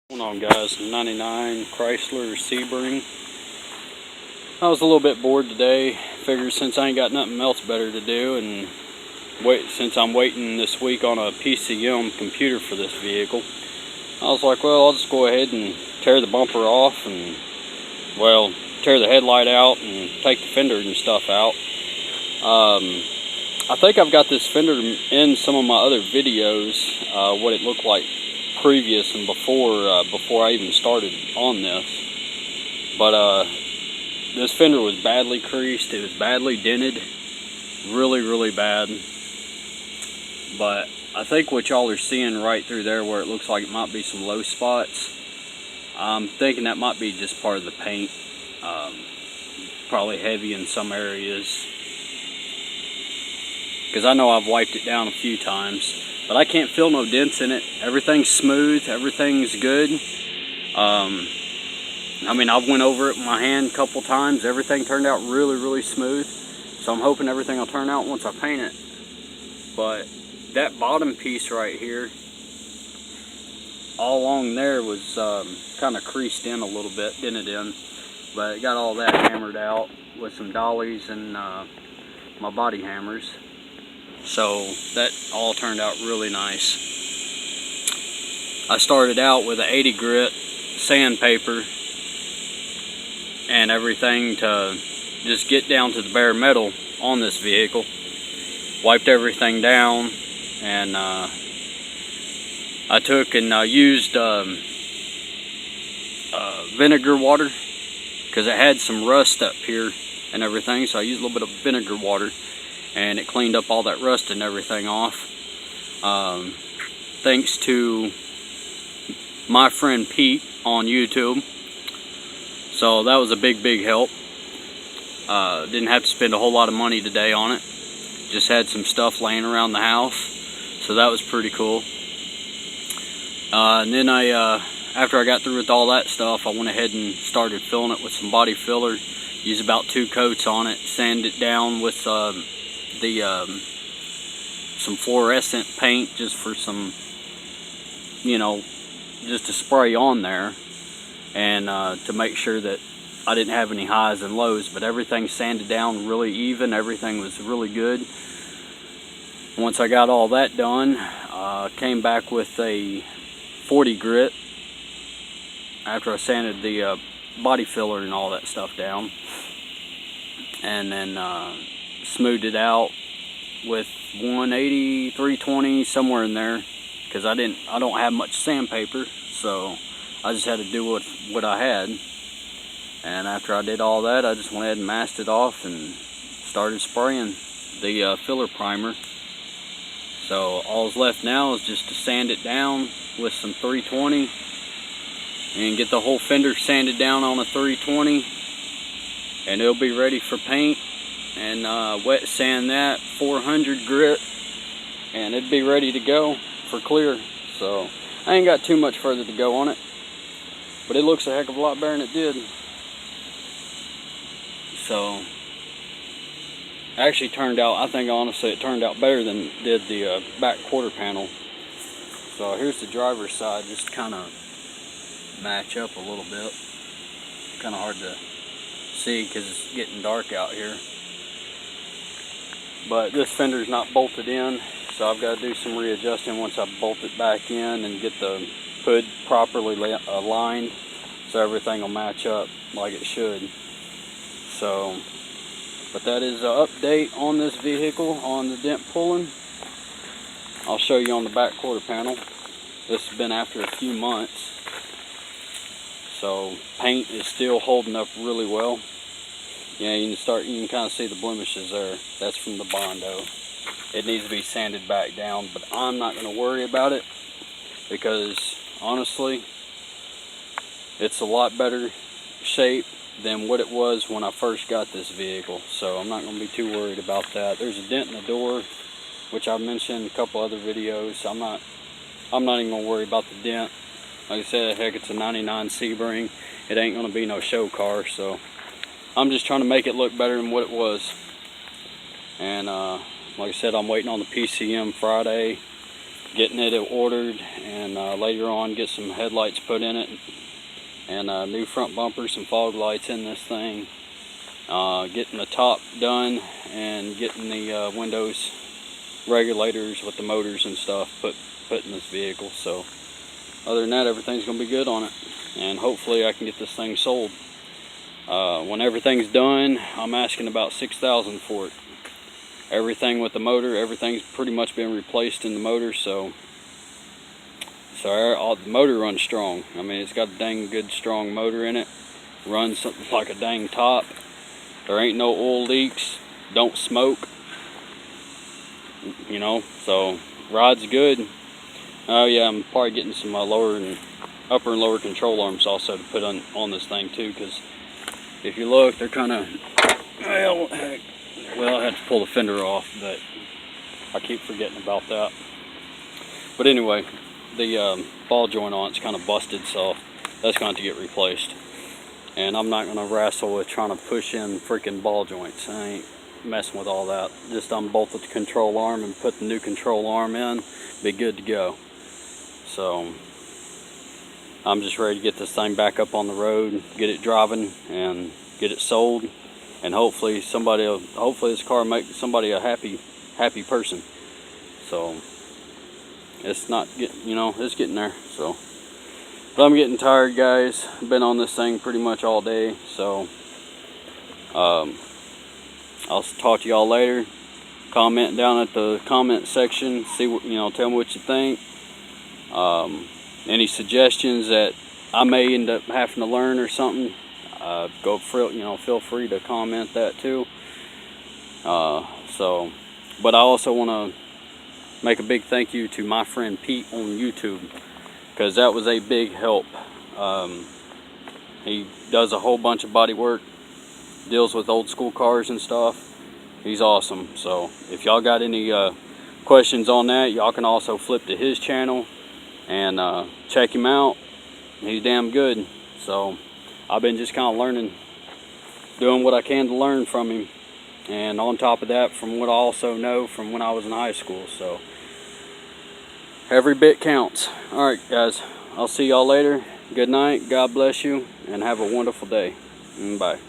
What's going on, guys? 99 Chrysler Sebring. I was a little bit bored today. Figured since I ain't got nothing else better to do, and since I'm waiting this week on a PCM computer for this vehicle, I was like, well, I'll just go ahead and tear the bumper off and, well, tear the headlight out and take the fender and stuff out. I think I've got this fender in some of my other videos, what it looked like previous and before I even started on this. But this fender was badly creased. It was badly dented, really bad. But I think what y'all are seeing right through there, where it looks like it might be some low spots, I'm thinking that might be just part of the paint. Probably heavy in some areas, because I know I've wiped it down a few times, but I can't feel no dents in it. Everything's smooth, everything's good. I mean, I've went over it with my hand a couple times. Everything turned out really smooth, so I'm hoping everything will turn out once I paint it. But that bottom piece right here, all along there, was kind of creased in a little bit, dented in, but got all that hammered out with some dollies and my body hammers. So that all turned out really nice. I started out with an 80 grit sandpaper and everything to just get down to the bare metal on this vehicle. Wiped everything down, and I took and used vinegar water, because it had some rust up here and everything, so I used a little bit of vinegar water, and it cleaned up all that rust and everything off. Thanks to my friend Pete on YouTube. So that was a big help. Didn't have to spend a whole lot of money today on it. Just had some stuff laying around the house, so that was pretty cool. And then after I got through with all that stuff, I went ahead and started filling it with some body filler. Used about 2 coats on it. Sanded it down with some fluorescent paint, just for some, just to spray on there, and to make sure that I didn't have any highs and lows. But everything sanded down really even. Everything was really good. Once I got all that done, came back with a 40 grit after I sanded the body filler and all that stuff down, and then smoothed it out with 180, 320, somewhere in there, because I don't have much sandpaper, so I just had to do what I had. And after I did all that, I just went ahead and masked it off and started spraying the filler primer. So all's left now is just to sand it down with some 320 and get the whole fender sanded down on a 320, and it'll be ready for paint. And wet sand that 400 grit, and it'd be ready to go for clear. So I ain't got too much further to go on it, but it looks a heck of a lot better than it did. So actually turned out, I think honestly it turned out better than did the back quarter panel. So here's the driver's side, just kind of match up a little bit. Kind of hard to see because it's getting dark out here. But this fender's not bolted in, so I've got to do some readjusting once I bolt it back in and get the hood properly aligned, so everything will match up like it should. So, but that is an update on this vehicle, on the dent pulling. I'll show you on the back quarter panel. This has been after a few months, so paint is still holding up really well. Yeah, you can kind of see the blemishes there. That's from the Bondo. It needs to be sanded back down, but I'm not going to worry about it, because honestly, it's a lot better shape than what it was when I first got this vehicle. So I'm not going to be too worried about that. There's a dent in the door, which I've mentioned in a couple other videos. I'm not even going to worry about the dent. Like I said, heck, it's a 99 Sebring. It ain't going to be no show car, so I'm just trying to make it look better than what it was. And like I said, I'm waiting on the PCM Friday, getting it ordered, and later on get some headlights put in it, and new front bumper, some fog lights in this thing, getting the top done, and getting the windows regulators with the motors and stuff put in this vehicle. So other than that, everything's gonna be good on it, and hopefully I can get this thing sold. When everything's done, I'm asking about $6,000 for it. Everything with the motor, everything's pretty much been replaced in the motor, so the motor runs strong. I mean, it's got a dang good strong motor in it. Runs something like a dang top. There ain't no oil leaks, don't smoke, you know, so ride's good. Oh yeah, I'm probably getting some upper and lower control arms also to put on this thing too, because if you look, they're kind of, well, I had to pull the fender off, but I keep forgetting about that. But anyway, the ball joint on it's kind of busted, so that's going to get replaced. And I'm not going to wrestle with trying to push in freaking ball joints. I ain't messing with all that. Just unbolt the control arm and put the new control arm in, be good to go. So I'm just ready to get this thing back up on the road, get it driving, and get it sold. And hopefully this car make somebody a happy person. So it's not getting, you know, it's getting there. So, but I'm getting tired, guys. I've been on this thing pretty much all day. So I'll talk to y'all later. Comment down at the comment section. See what, you know, tell me what you think. Any suggestions that I may end up having to learn or something, feel free to comment that too. But I also want to make a big thank you to my friend Pete on YouTube, because that was a big help. He does a whole bunch of body work, deals with old school cars and stuff. He's awesome. So if y'all got any questions on that, y'all can also flip to his channel and check him out. He's damn good. So I've been just kind of learning, doing what I can to learn from him, and on top of that, from what I also know from when I was in high school. So every bit counts. All right, guys, I'll see y'all later. Good night, God bless you, and have a wonderful day. Bye.